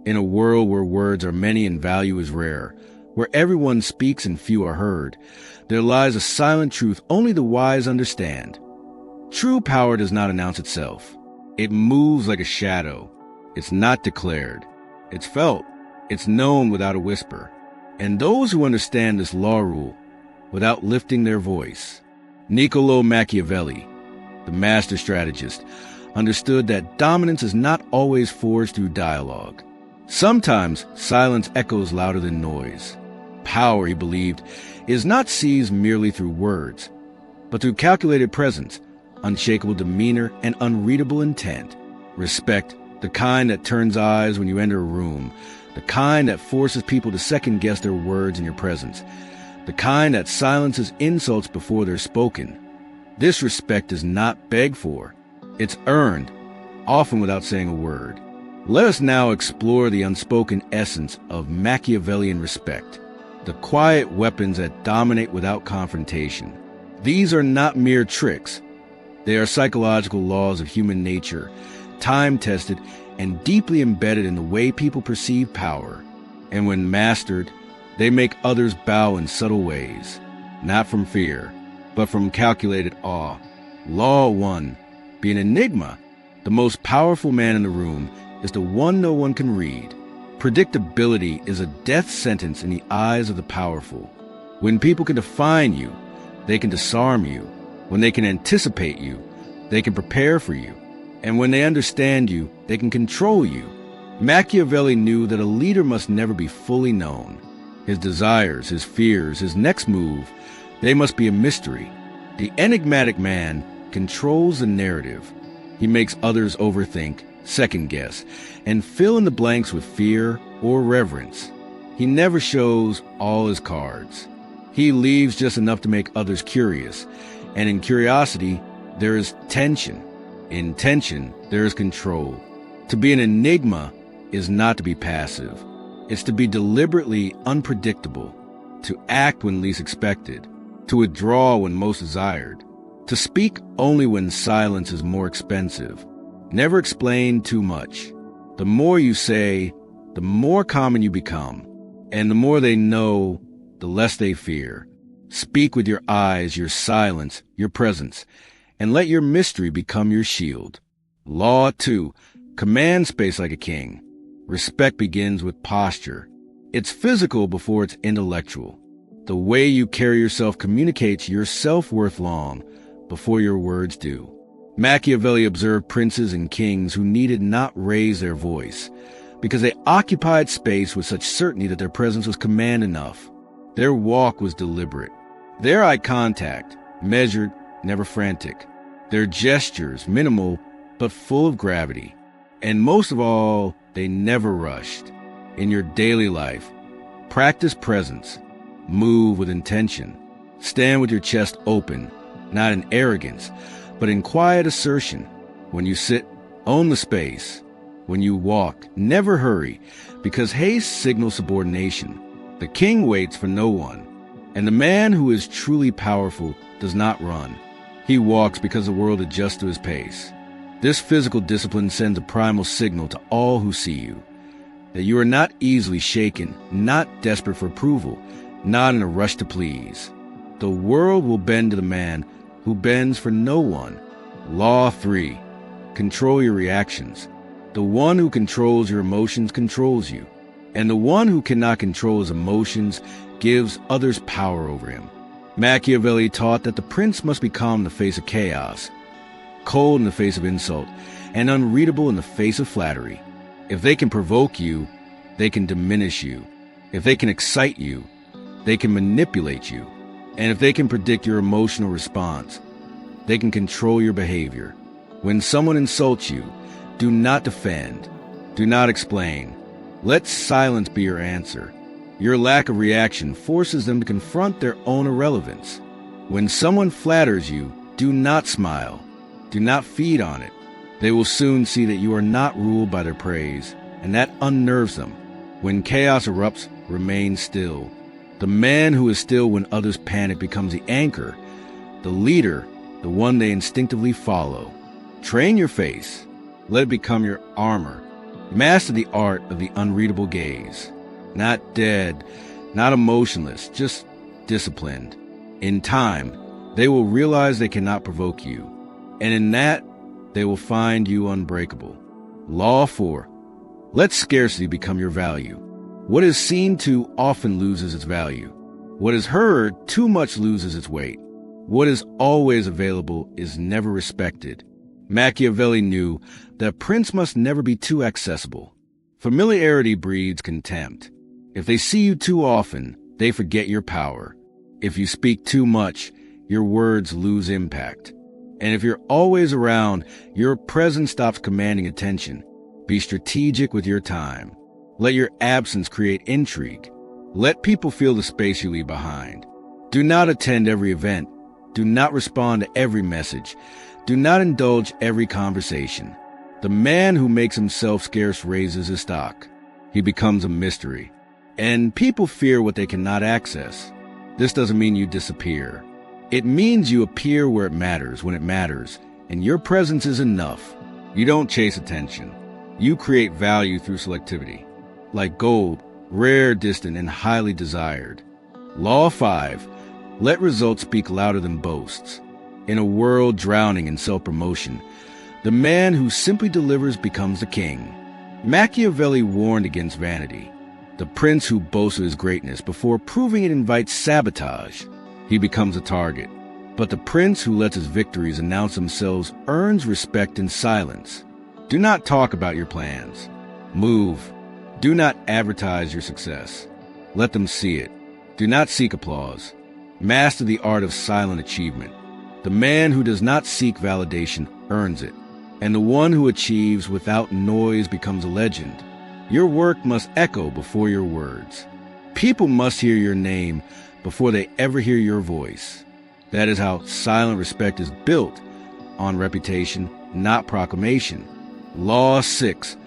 In a world where words are many and value is rare, where everyone speaks and few are heard, there lies a silent truth only the wise understand. True power does not announce itself. It moves like a shadow. It's not declared. It's felt. It's known without a whisper. And those who understand this law rule without lifting their voice. Niccolò Machiavelli, the master strategist, understood that dominance is not always forged through dialogue. Sometimes silence echoes louder than noise. Power, he believed, is not seized merely through words, but through calculated presence, unshakable demeanor, and unreadable intent. Respect, the kind that turns eyes when you enter a room, the kind that forces people to second-guess their words in your presence, the kind that silences insults before they're spoken. This respect is not begged for. It's earned, often without saying a word. Let us now explore the unspoken essence of Machiavellian respect, the quiet weapons that dominate without confrontation. These are not mere tricks. They are psychological laws of human nature, time-tested and deeply embedded in the way people perceive power. And when mastered, they make others bow in subtle ways, not from fear, but from calculated awe. Law 1. Be an enigma. The most powerful man in the room is the one no one can read. Predictability is a death sentence in the eyes of the powerful. When people can define you, they can disarm you. When they can anticipate you, they can prepare for you. And when they understand you, they can control you. Machiavelli knew that a leader must never be fully known. His desires, his fears, his next move, they must be a mystery. The enigmatic man controls the narrative. He makes others overthink, second-guess, and fill in the blanks with fear or reverence. He never shows all his cards. He leaves just enough to make others curious, and in curiosity, there is tension. In tension, there is control. To be an enigma is not to be passive. It's to be deliberately unpredictable, to act when least expected, to withdraw when most desired, to speak only when silence is more expensive. Never explain too much. The more you say, the more common you become, and the more they know, the less they fear. Speak with your eyes, your silence, your presence, and let your mystery become your shield. Law 2. Command space like a king. Respect begins with posture. It's physical before it's intellectual. The way you carry yourself communicates your self-worth long before your words do. Machiavelli observed princes and kings who needed not raise their voice because they occupied space with such certainty that their presence was command enough. Their walk was deliberate. Their eye contact, measured, never frantic. Their gestures, minimal, but full of gravity. And most of all, they never rushed. In your daily life, practice presence. Move with intention. Stand with your chest open, not in arrogance, but in quiet assertion. When you sit, own the space. When you walk, never hurry, because haste signals subordination. The king waits for no one, and the man who is truly powerful does not run. He walks because the world adjusts to his pace. This physical discipline sends a primal signal to all who see you, that you are not easily shaken, not desperate for approval, not in a rush to please. The world will bend to the man who bends for no one. Law 3. Control your reactions. The one who controls your emotions controls you, and the one who cannot control his emotions gives others power over him. Machiavelli taught that the prince must be calm in the face of chaos, cold in the face of insult, and unreadable in the face of flattery. If they can provoke you, they can diminish you. If they can excite you, they can manipulate you. And if they can predict your emotional response, they can control your behavior. When someone insults you, do not defend. Do not explain. Let silence be your answer. Your lack of reaction forces them to confront their own irrelevance. When someone flatters you, do not smile. Do not feed on it. They will soon see that you are not ruled by their praise, and that unnerves them. When chaos erupts, remain still. The man who is still when others panic becomes the anchor, the leader, the one they instinctively follow. Train your face. Let it become your armor. Master the art of the unreadable gaze. Not dead, not emotionless, just disciplined. In time, they will realize they cannot provoke you, and in that, they will find you unbreakable. Law 4. Let scarcity become your value. What is seen too often loses its value. What is heard too much loses its weight. What is always available is never respected. Machiavelli knew that a prince must never be too accessible. Familiarity breeds contempt. If they see you too often, they forget your power. If you speak too much, your words lose impact. And if you're always around, your presence stops commanding attention. Be strategic with your time. Let your absence create intrigue. Let people feel the space you leave behind. Do not attend every event. Do not respond to every message. Do not indulge every conversation. The man who makes himself scarce raises his stock. He becomes a mystery. And people fear what they cannot access. This doesn't mean you disappear. It means you appear where it matters, when it matters, and your presence is enough. You don't chase attention. You create value through selectivity. Like gold, rare, distant, and highly desired. Law 5. Let results speak louder than boasts. In a world drowning in self-promotion, the man who simply delivers becomes a king. Machiavelli warned against vanity. The prince who boasts of his greatness before proving it invites sabotage. He becomes a target. But the prince who lets his victories announce themselves earns respect in silence. Do not talk about your plans. Move. Do not advertise your success. Let them see it. Do not seek applause. Master the art of silent achievement. The man who does not seek validation earns it, and the one who achieves without noise becomes a legend. Your work must echo before your words. People must hear your name before they ever hear your voice. That is how silent respect is built, on reputation, not proclamation. Law 6.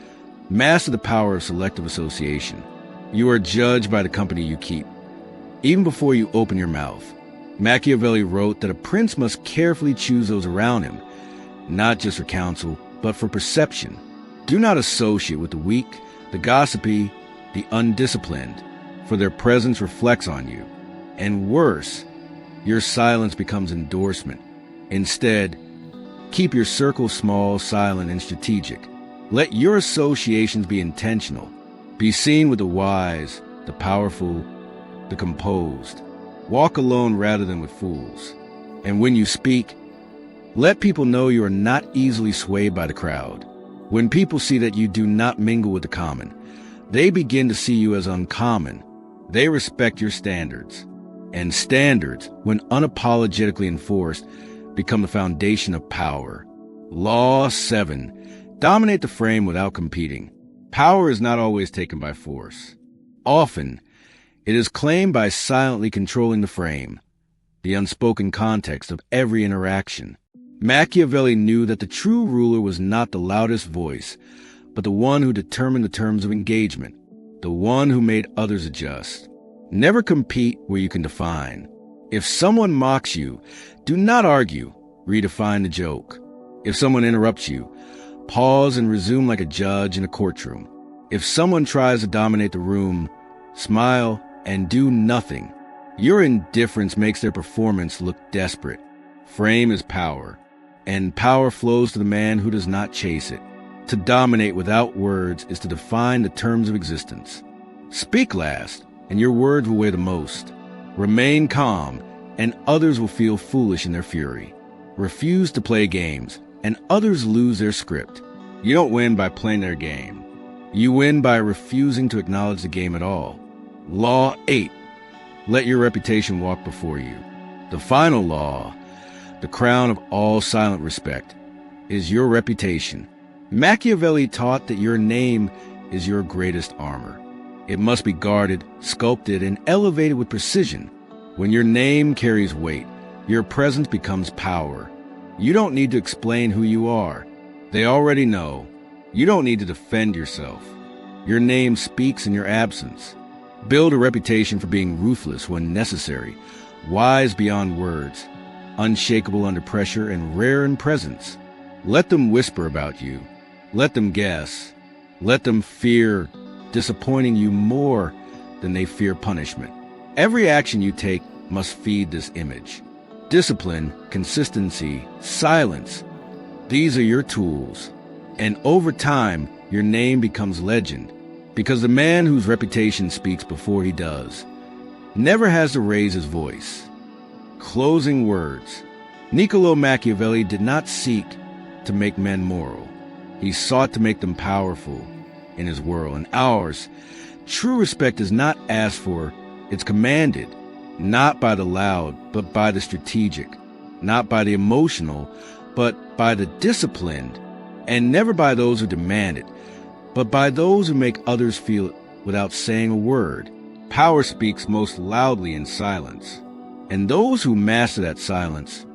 Master the power of selective association. You are judged by the company you keep, even before you open your mouth. Machiavelli wrote that a prince must carefully choose those around him, not just for counsel, but for perception. Do not associate with the weak, the gossipy, the undisciplined, for their presence reflects on you. And worse, your silence becomes endorsement. Instead, keep your circle small, silent, and strategic. Let your associations be intentional. Be seen with the wise, the powerful, the composed. Walk alone rather than with fools. And when you speak, let people know you are not easily swayed by the crowd. When people see that you do not mingle with the common, they begin to see you as uncommon. They respect your standards. And standards, when unapologetically enforced, become the foundation of power. Law 7. Dominate the frame without competing. Power is not always taken by force. Often, it is claimed by silently controlling the frame, the unspoken context of every interaction. Machiavelli knew that the true ruler was not the loudest voice, but the one who determined the terms of engagement, the one who made others adjust. Never compete where you can define. If someone mocks you, do not argue, redefine the joke. If someone interrupts you, pause and resume like a judge in a courtroom. If someone tries to dominate the room, smile and do nothing. Your indifference makes their performance look desperate. Frame is power, and power flows to the man who does not chase it. To dominate without words is to define the terms of existence. Speak last, and your words will weigh the most. Remain calm, and others will feel foolish in their fury. Refuse to play games, and others lose their script. You don't win by playing their game. You win by refusing to acknowledge the game at all. Law 8. Let your reputation walk before you. The final law, the crown of all silent respect, is your reputation. Machiavelli taught that your name is your greatest armor. It must be guarded, sculpted, and elevated with precision. When your name carries weight, your presence becomes power. You don't need to explain who you are. They already know. You don't need to defend yourself. Your name speaks in your absence. Build a reputation for being ruthless when necessary, wise beyond words, unshakable under pressure, and rare in presence. Let them whisper about you. Let them guess. Let them fear disappointing you more than they fear punishment. Every action you take must feed this image. Discipline, consistency, silence. These are your tools. And over time, your name becomes legend, because the man whose reputation speaks before he does never has to raise his voice. Closing words. Niccolò Machiavelli did not seek to make men moral. He sought to make them powerful in his world and ours. True respect is not asked for, it's commanded, not by the loud, but by the strategic, not by the emotional, but by the disciplined, and never by those who demand it, but by those who make others feel it without saying a word. Power speaks most loudly in silence, and those who master that silence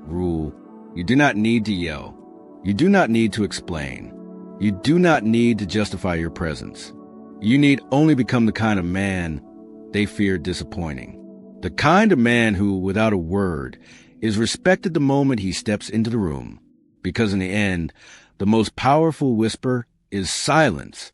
rule. You do not need to yell. You do not need to explain. You do not need to justify your presence. You need only become the kind of man they fear disappointing. The kind of man who, without a word, is respected the moment he steps into the room. Because in the end, the most powerful whisper is silence.